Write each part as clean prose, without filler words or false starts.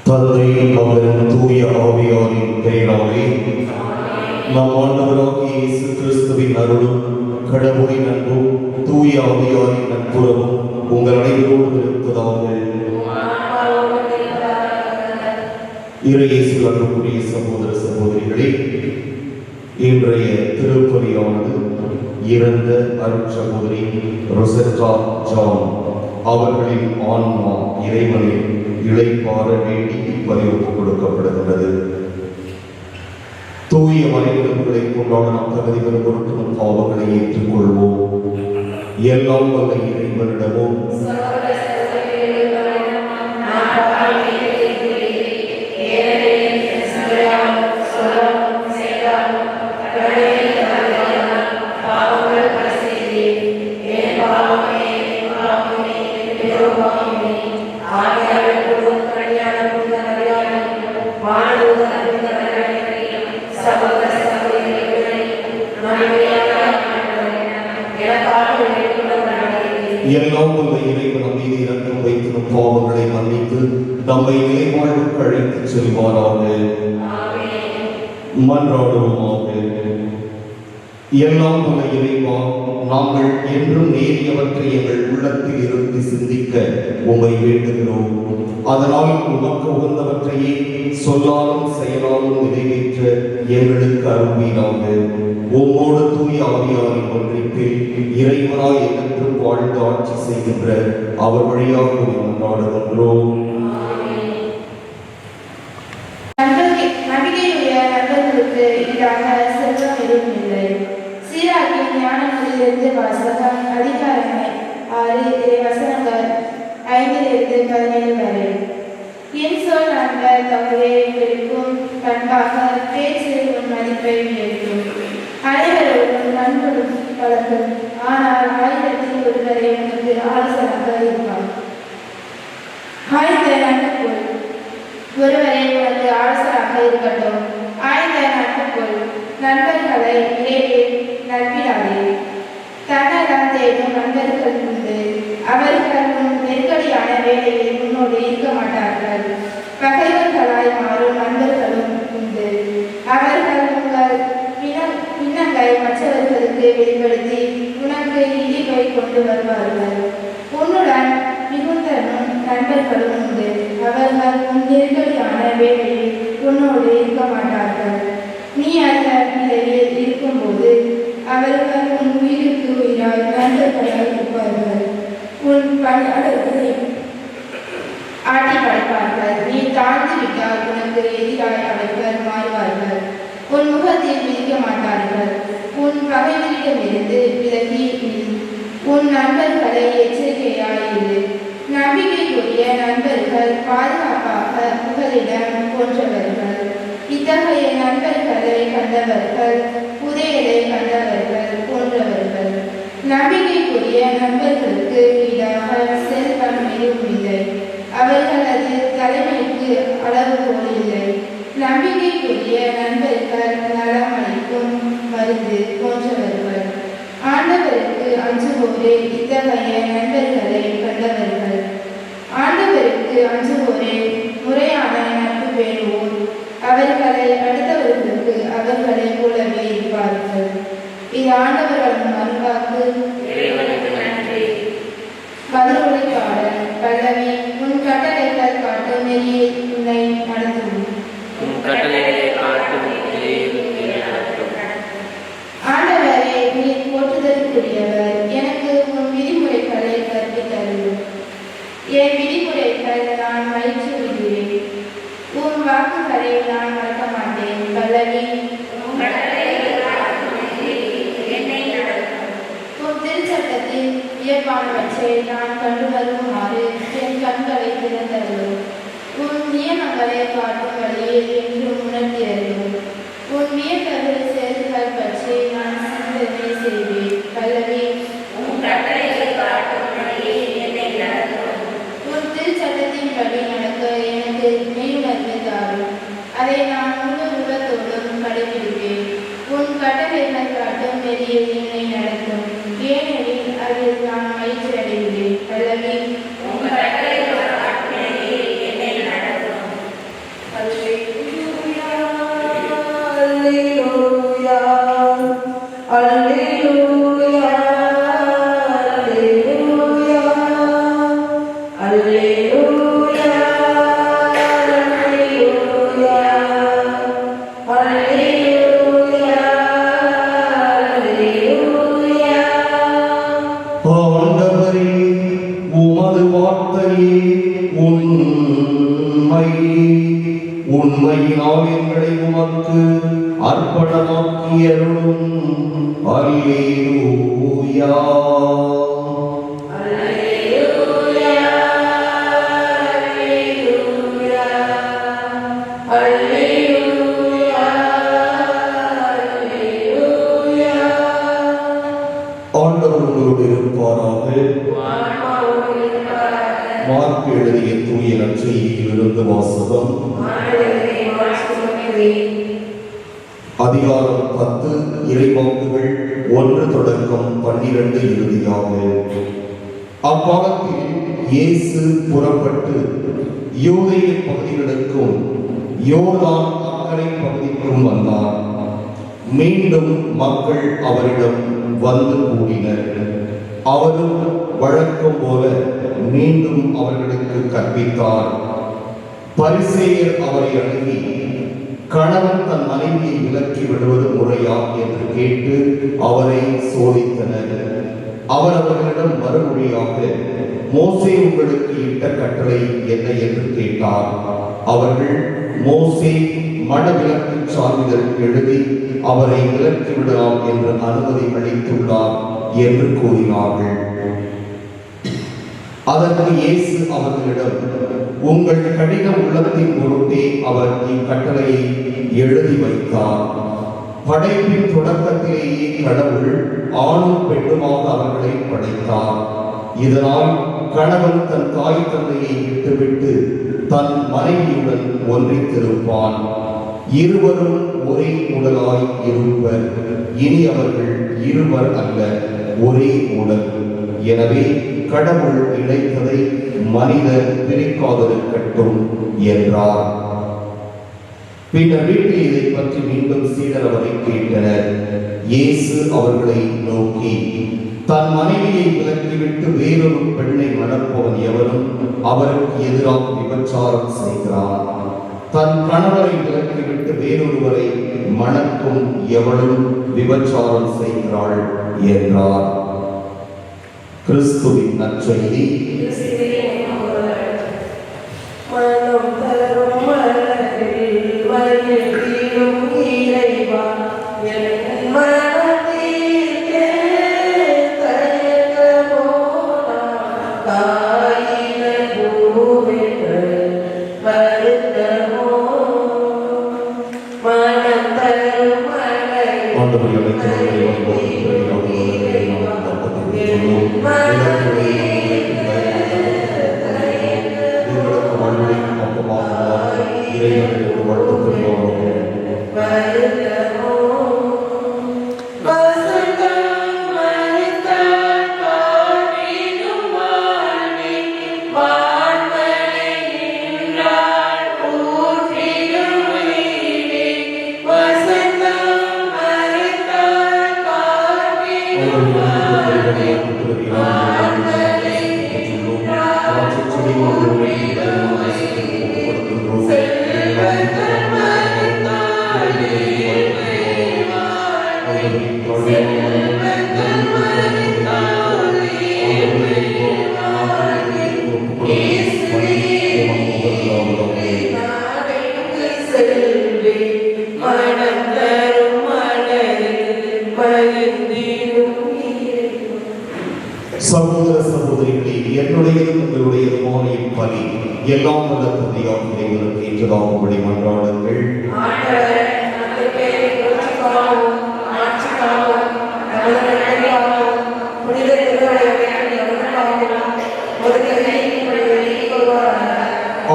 தந்தை மகன் தூய ஆவியாரின் பெயராலே நம் ஆண்டவராகிய இயேசு கிறிஸ்துவின் அருளும் கடவுளின் அன்பும் தூய ஆவியாரின் நட்புறவும் உங்கள் அனைவரோடு இருப்பதாக. இறையேசு அன்புக்குரிய சகோதர சகோதரிகளே, இன்றைய திருப்பலியானது இறந்த அருட்சகோதரி ரொசெட்டா ஜான் அவர்களின் ஆன்மா இறைவனில் இளைப்பாற வேண்டி பலிவுக்கு கொடுக்கப்படுகின்றது. தூய மறைவுகளை கொண்டாட நாம் தகுதி பெறும் பொருட்டு நம் பாவங்களை ஏற்றுக்கொள்வோம். எல்லாம் வல்ல இறைவனிடமும் எல்லாம் உள்ள இறைவன் நம் மீது இரக்கம் வைத்து நம் பாவங்களை மன்னித்து நம்மை நிலைவாழ்வுக்கு அழைத்து செல்வாராக. மன்றாடுவோமாக. எல்லாம் உள்ள இறைவா, நாங்கள் என்றும் நேரியவற்றை எங்கள் உள்ளத்தில் இருந்து சிந்திக்க உம்மை வேண்டுகிறோம். அதனால் உமக்கு உகந்தவற்றையே சொல்லாலும் செயலாலும் நிறைவேற்ற எங்களுக்கு அருள்வீராக. உம்மோடு தூய ஆவியாரின் ஒன்றிப்பில் இறைவனாய் என்றும் வாழ்ந்து ஆட்சி செய்கின்ற அவர் வழியாக கொண்டாடுகின்றோம். நம்பிக்கையுடைய நண்பர்களுக்கு ஈடாக செல்வம் எதுவும் இல்லை. சீராக்கின் ஞானத்திலிருந்து வாசகம் அதிகாரம் 6 வசனங்கள் 5-17 வரை. என் சொல் நண்பர் தவறே கிடைக்கும் பண்பாக பேச்சு உன் மதிப்பை உயர்த்தும். அனைவரோடும் நண்பரும் பழகும், ஆனால் 1000 ஒருவரை உனக்கு ஆலோசனையாக இருப்பார். ஆய்ந்த நட்புக்குள் ஒருவரை உனக்கு ஆலோசனையாக இருக்கட்டும். ஆய்ந்த நட்புக்குள் நண்பர்களை இடையில் நட்பிடாதே. தன்னலம் தேடும் நண்பர்கள் உண்டு. அவர்கள் உன் நெருக்கடியான வேலையில் உன்னோடு இருக்க மாட்டார்கள். பகைவர்களாய் மாறும் நண்பர்களும் உண்டு. அவர்கள் உங்கள் பின்னங்களை மற்றவர்களுக்கு வெளிப்படுத்தி உனக்கு இழிவை கொண்டு வருவார்கள். உன்னுடன் மிகுந்தனும் நண்பர்களும் உண்டு. அவர்கள் உன் நெருக்கடியான வேலையில் உன்னோடு இருக்க மாட்டார்கள். நீ அந்த நிலையில் இருக்கும்போது அவர்கள் உன் உயிருக்கு உயிராய் நண்பர்களாய் இருப்பார்கள். உன் பணியாளர்களை ஆட்டி படைப்பார்கள். நீ தாழ்ந்து விட்டால் உனக்கு எதிராய் அவர்கள் மாறுவார்கள். உன் முகத்தில் விதிக்க மாட்டார்கள். உன் பகைவரிடமிருந்து விலகி உன் நண்பர்களை எச்சரிக்கையாயிரு. நம்பிக்கைக்குரிய நண்பர்கள் பாதுகாப்பாக புகலிடம் போன்றவர்கள். இத்தகைய நண்பர்களை கண்டவர்கள் புதையலை கண்டவர்கள் போன்றவர்கள். நம்பிக்கைக்குரிய நண்பர்களுக்கு ஈடாக செல்வம் எதுவும் இல்லை. அவர்களது தலைமைக்கு அளவுகோல் இல்லை. நம்பிக்கைக்குரிய நண்பர்கள் நலமளிக்கும் மருந்து போன்றவர்கள். ஆண்டவருக்கு அஞ்சுவோரே இத்தகைய நண்பர்களை கண்டவர்கள். ஆண்டவருக்கு அஞ்சுவோரே முறையான நட்பு பேணுவோர். அவர்களை அடுத்தவர்களுக்கு அவர்களை போலவே இருப்பார்கள். இது ஆண்டவர்களின் அருள்வாக்கு. பதிலொலி பாடல் பல்லவி. உன் கட்டளைகள் காட்டும் நெறியை உன்னை நடத்தும். ஆண்டவரே, நீர் போற்றுதலுக்குரியவர். எனக்கு உன் விதிமுறைகளை கற்பித்தருளும். என் விதிமுறைகள் நான் மகிழ்ச்சி விடுகிறேன். உன் வாக்குகளை நான் மறக்க மாட்டேன். பல்லவி. உன் திருச்சட்டத்தில் வியப்பானவற்றை நான் கண்டு வருமாறு என் கண்களை திறந்தருளும். உன் நியமங்களை காட்டும் வழியில் என்றும் உணர்த்தியருளும். உன் வியத்தகு செயல்கள் பற்றி நான் சிந்தனை செய்வேன். பல்லவி. ஆதலால் எங்களை உமக்கு அர்ப்பணமாக்கியருளும். அல்லேலூயா. ஆண்டவர் உங்களோடு இருப்பாராக. மார்க் எழுதிய தூய நற்செய்தியிலிருந்து வாசகம். அதிகாரம் 10, இறைவாக்குகள் 1 தொடக்கம் 12 இறுதியாக. அக்காலத்தில் இயேசு புறப்பட்டு யூதேய பகுதிகளுக்கும் யோர்தான் அக்கரை பகுதிக்கும் வந்தார். மீண்டும் மக்கள் அவரிடம் வந்து கூடினர். அவரும் வழக்கம் போல மீண்டும் அவர்களுக்கு கற்பித்தார். பரிசேயர் அவரை அணுகி, கணவன் தன் மனைவியை விலக்கி விடுவது முறையா என்று கேட்டு அவரை சோதித்தனர். அவர் அவர்களிடம் மறுமொழியாக, மோசே உங்களுக்கு இட்ட கட்டளை என்ன என்று கேட்டார். அவர்கள், மோசே மணவிலக்கு சான்றிதழ் எழுதி அவரை விலக்கி விடலாம் என்று அனுமதி அளித்துள்ளார் என்று கூறினார்கள். அதற்கு இயேசு அவர்களிடம், உங்கள் கடின உள்ளத்தின் பொருட்டே அவர் இக்கட்டளையை எழுதி வைத்தார். படைப்பின் தொடக்கத்திலேயே கடவுள் ஆணும் பெண்ணுமாக அவர்களை படைத்தார். இதனால் கணவன் தன் தாய் தந்தையை விட்டுவிட்டு தன் மனைவியுடன் ஒன்றித்திருப்பான். இருவரும் ஒரே உடலாய் இருப்பர். இனி அவர்கள் இருவர் அல்ல, ஒரே உடல். எனவே கடவுள் இணைத்ததை மனிதர் பிரிக்காதிருக்கட்டும் என்றார். பின்னர் வீட்டில் இதை பற்றி மீண்டும் சீடர் அவரை கேட்டனர். இயேசு அவர்களை நோக்கி, தன் மனைவியை விலக்கிவிட்டு வேறொரு பெண்ணை மணப்பவன் எவரும் அவருக்கு எதிராக விபச்சாரம் செய்கிறான். தன் கணவரை விலக்கிவிட்டு வேறொருவரை மணக்கும் எவளும் விபச்சாரம் செய்கிறாள் என்றார். கிறிஸ்துவின் நற்செய்தி. சகோதர சகோதரிகளே, என்னுடையதும் உங்களுடையதுமான இப்பலி எல்லாம் வல்ல தந்தையாகிய இறைவனுக்கு ஏற்றதாகும்படி மன்றாடுங்கள்.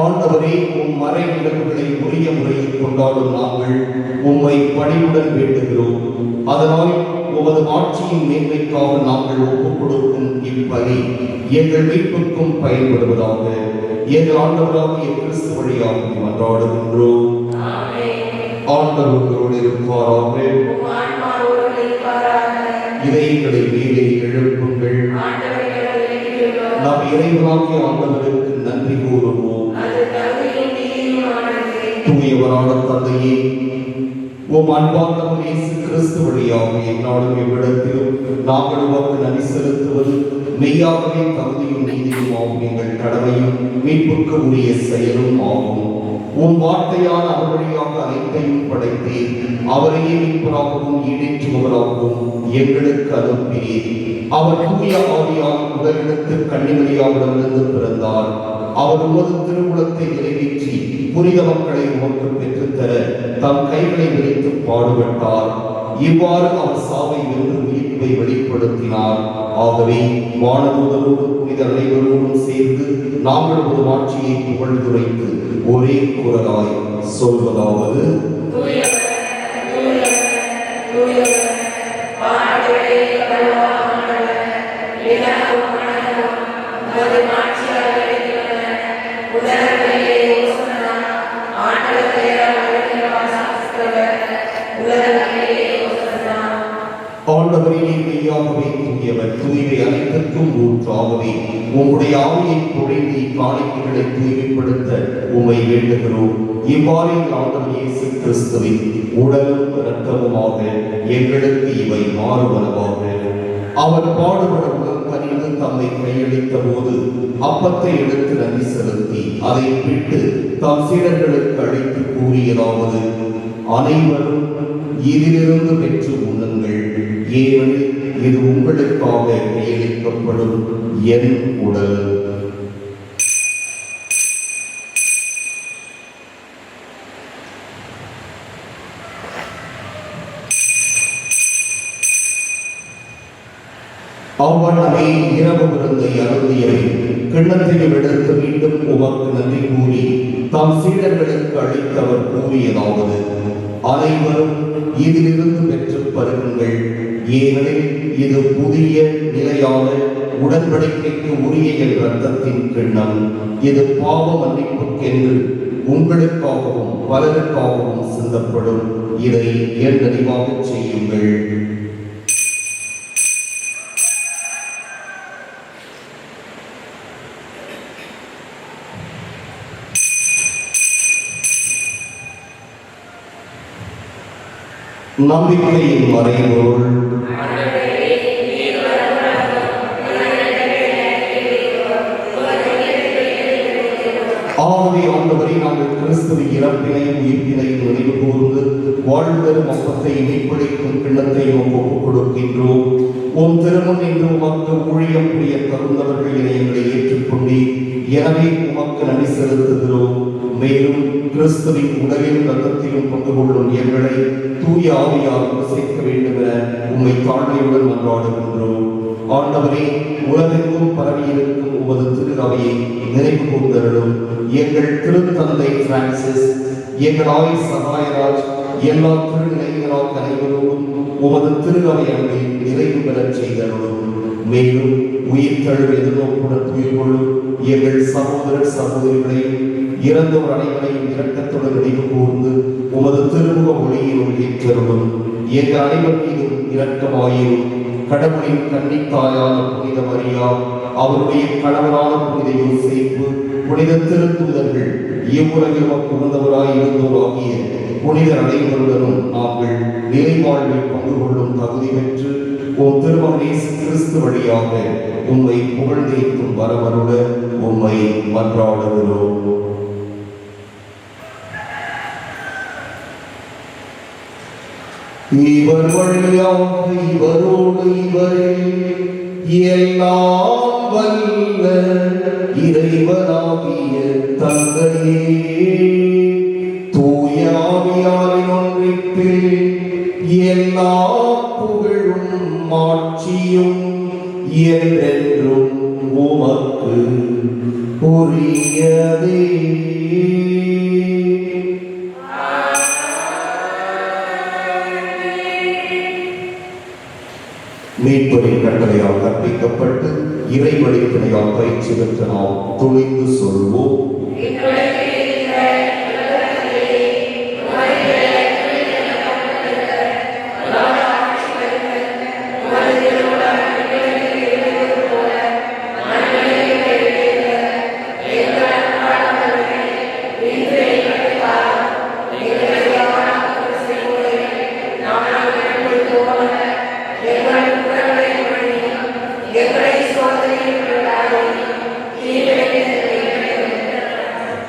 ஆண்டவரே, உம் மறை நிகழ்வுகளை உரிய முறையில் கொண்டாடும் நாங்கள் உம்மை பணிவுடன் வேண்டுகிறோம். அதனால் உமது ஆட்சியின் மேன்மைக்காக நாங்கள் ஒப்புக் கொடுக்கும் இப்பலி எங்கள் மீட்புக்கும் பயன்படுவதாக எங்கள் ஆண்டவராகிய கிறிஸ்து வழியாக மன்றாடுகின்றோம். ஆண்டவர் உங்களோடு இருப்பாராக. இதயங்களை மேலே எழுப்புங்கள். நாம் இறைவனாகிய ஆண்டவருக்கு நன்றி கூறுவோம். தூயவரான தந்தையே, உம் அன்பார்ந்த இயேசு கிறிஸ்து வழியாக என்னாலும் எவ்விடத்திலும் நாங்கள் உமக்கு நன்றி செலுத்துவது மெய்யாகவே தகுதியும் நீதியும் ஆகும். எங்கள் கடமையும் மீட்புக்கு உரிய செயலும் ஆகும். உம் வார்த்தையால் அவர் வழியாக அனைத்தையும் படைத்தீர். அவரையே மீட்பராகவும் ஈடேற்றுபவராகவும் எங்களுக்கு அனுப்பினீர். அவர் தூய ஆவியால் முதலிடத்து கன்னிமரியாவிடமிருந்து பிறந்தார். அவர் உமது திருவுளத்தை நிறைவேற்றி புனித மக்களை உமக்கு பெற்றுத்தர தம் கைகளை விரித்து பாடுபட்டார். இவ்வாறு அவர் சாவை வென்று உயிர்ப்பை வெளிப்படுத்தினார். ஆகவே வானதூதரோடும் புனித அனைவரோடும் சேர்ந்து நாங்கள் ஒரு ஆட்சியை புகழ்ந்துரைத்து ஒரே குரலாய் சொல்வதாவது: ஆண்டவரே, மெய்யாகவே தூயவர், தூய்மை அனைத்திற்கும் ஊற்றாகவே உம்முடைய ஆவியை பொழிந்து காணிக்கைகளை தூய்மைப்படுத்த உம்மை வேண்டுகிறோம். இவ்வாறு ஆண்டவர் இயேசு கிறிஸ்துவின் உடலும் இரத்தமுமாக எங்களுக்கு இவை மாறுவனவாக. அவர் பாடுபட உடல் கனிந்து தம்மை கையளித்த போது அப்பத்தை எடுத்து நன்றி செலுத்தி அதை பிட்டு தம் சீடர்களுக்கு அழைத்து கூறியதாவது: அனைவரும் இதிலிருந்து பெற்று உண்ணுங்கள், ஏனெனில் இது உங்களுக்காக கையளிக்கப்படும் என் உடல். அவ்வளவே இரவு விருந்தை அருந்தியவை கிண்ணத்தையும் எடுத்து மீண்டும் உமக்கு நன்றி கூறி தாம் சீடர்களுக்கு அளித்தவர் கூறியதாவது: அனைவரும் இதிலிருந்து பெற்று பருகுங்கள், ஏனெனில் இது புதிய நிலையான உடன்படிக்கைக்கு உரிய என் இரத்தத்தின் கிண்ணம். இது பாவ மன்னிப்புக்கென்று உங்களுக்காகவும் பலருக்காகவும் சிந்தப்படும். இதை என் நினைவாக செய்யுங்கள். நம்பிக்கையின் மறைபொருள். ஆகவே ஆண்டவரே, நாங்கள் கிறிஸ்துவின் இறப்பினையும் உயிர்ப்பினையும் நினைவு கூர்ந்து வாழ்தரும் அப்பத்தை மீட்பளிக்கும் கிண்ணத்தையும் ஒப்புக் கொடுக்கின்றோம். உம் திருமண் என்று உமக்கு ஊழியம் புரிய தகுந்தவர்கள் எங்களை ஏற்றுக்கொண்டே, எனவே உமக்கு நன்றி செலுத்துகிறோம். மேலும் கிறிஸ்துவின் உடலிலும் இரத்தத்திலும் பங்கு கொள்ளும் எங்களை தூய ஆவியால் வசிக்க வேண்டும் என உம்மை தாழ்மையுடன் மன்றாடுகின்றோம். ஆண்டவரே, உலகெங்கும் பரவியிருக்கும் உமது திரு அவையை நினைவு கூர்ந்தருளும். எங்கள் திருத்தந்தை பிரான்சிஸ், எங்கள் ஆய் சகாயராஜ், எல்லா திருநிலைகளால் அனைவரோடும் உமது திரு அவை அன்பில் நிறைவு பெறச் செய்தருளும். மேலும் உயிர் தழுவு எதிர்நோக்குடன் துயில் கொள்ளும் எங்கள் சகோதரர் சகோதரிகளையும் இறந்தோர் அனைவரையும் இரக்கத்துடன் நினைவு கூர்ந்து உமது திருமுக ஒளியில் ஏற்றருளும். எங்கள் அனைவர் மீதும் இரக்கமாயிரும். கடவுளின் கன்னித்தாயான புனித மரியா, அவருடைய கணவரான புனித யோசேப்பு, புனித திருத்தூதர்கள், இவ்வுலகில் புகுந்தவராய் இருந்தோராகிய புனித அனைவருடனும் நாங்கள் நிறைவாழ்வில் பங்கு கொள்ளும் தகுதி பெற்று உம் திருமகன் இயேசு கிறிஸ்து வழியாக உம்மை புகழ்ந்தேற்றும் வரவருட உம்மை மன்றாடுகிறோம். இவர் வழியாக இவரோடு இவரில் எல்லாம் வல்ல இறைவனாகிய தந்தையே, தூய ஆவியாரின் ஒன்றிப்பில் எல்லா புகழும் மாட்சியும் என்றென்றும் உமக்கு உரியதே. மீட்பரின் கட்டளையால் கற்பிக்கப்பட்டு இறைவழிப்பினையால் பயிற்சி பெற்ற நாம் துணிந்து சொல்வோம்: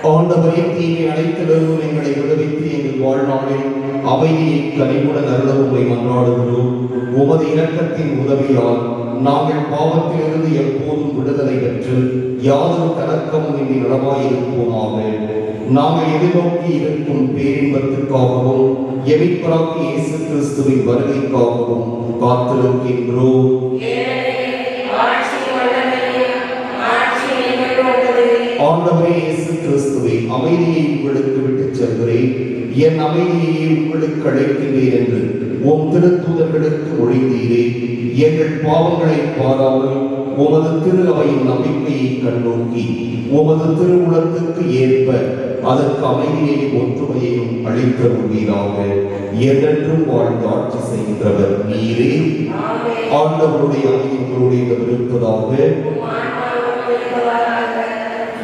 ஆண்டவரே, தீமை அனைத்திலிருந்தும் எங்களை விடுவித்து எங்கள் வாழ்நாளில் அமைதியை கனிவுடன் அருள உம்மை மன்றாடுகிறோம். உமது இரக்கத்தின் உதவியால் நாங்கள் பாவத்திலிருந்து எப்போதும் விடுதலை பெற்று யாதொரு கலக்கமும் இன்றி நலமாயிருப்போமாக. நாங்கள் எதிர்நோக்கி இருக்கும் பேரின்பத்திற்காகவும் எமிப்பராகி இயேசு கிறிஸ்துவின் வருகைக்காகவும் காத்திருக்கின்றோம். ஆண்டவரே இயேசு கிறிஸ்துவை, அமைதியை உங்களுக்கு விட்டுச் செல்கிறேன், என் அமைதியை உங்களுக்கு அழைக்கின்றேன் என்று உம் திருத்தூதர்களுக்கு மொழிந்தீரே. எங்கள் பாவங்களை பாராமல் உமது திரு அவையின் நம்பிக்கையை கண்ணோக்கி உமது திருவுளத்துக்கு ஏற்ப அதற்கு அமைதியையும் ஒற்றுமையையும் அளித்தருள்வீராக. என்றென்றும் வாழ்ந்து ஆட்சி செய்கின்றவர் நீரே. ஆண்டவருடைய அமைதிகளுடைய இருப்பதாக.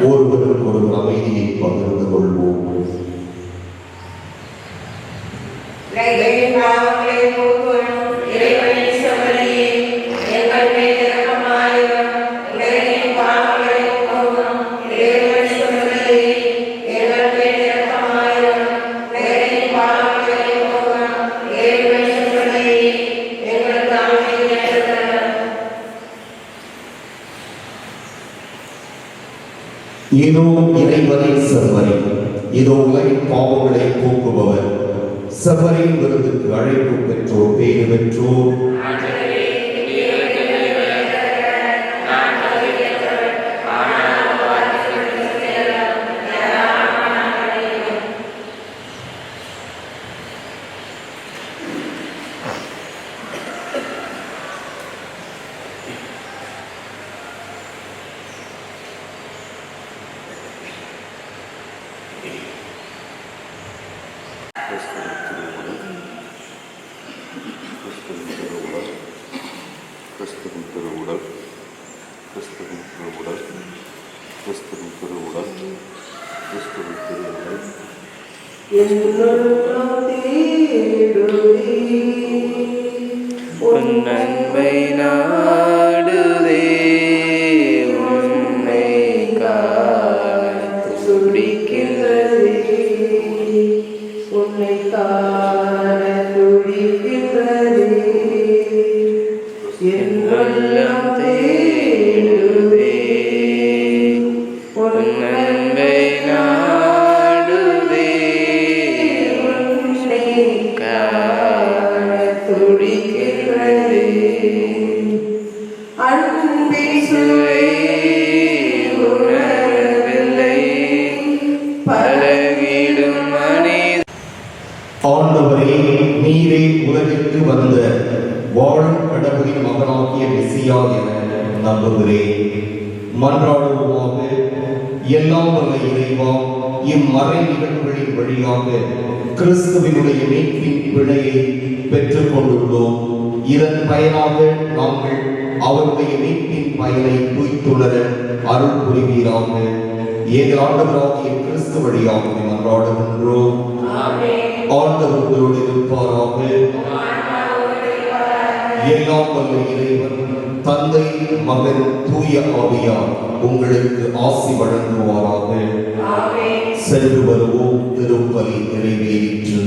ஒருவருக்கு ஒரு அமைதியை பகிர்ந்து கொள்வோம். இதோ இறைவனை செவ்வரி, இதோ உலகின் பாவங்களை போக்குபவர். செவ்வரின் விருதுக்கு அழைப்பு பெற்றோர் பேறு பெற்றோர். கிறிஸ்துவின் திருவுடல், கிறிஸ்துவின் திருவுடல், கிறிஸ்துவின் திருவுடல், கிறிஸ்துவின் திருவுடல். உன் அன்பை நாடுதே, உன்னை காண துடிக்கின்றதே, உன்னை காண துடிக்கின்றதே, என் உள்ளம் தேடுதே, உன் அன்பை நாடுதே, உன்னை காண துடிக்கின்றதே. அன்பின் சுவை உணரவில்லை, பழகிடும் மனித. ஆண்டவரே, நீரே உலகிற்கு வந்த வாழும் கடவுளின் மகனாகிய மெசியா என நம்புகிறேன். மன்றாடுவோமாக. எல்லாம் வல்ல இறைவா, இம்மறை நிகழ்வுகளின் வழியாக கிறிஸ்துவினுடைய மீட்பின் விடையை பெற்றுக் கொண்டுள்ளோம். இதன் பயனாக நாங்கள் அவருடைய மீட்பின் பயனை தூய்த்துணர அருள் புரிவீராக. எங்கள் ஆண்டவராகிய கிறிஸ்து வழியாக மன்றாடுகின்றோம். ஆண்டவர் உங்களோடு இருப்பாராக. எல்லாம் வல்ல இறைவன் தந்தை, மகன், தூய ஆவியார் உங்களுக்கு ஆசி வழங்குவாராக. சென்று வருவோம். திருப்பலி நிறைவேறிற்று.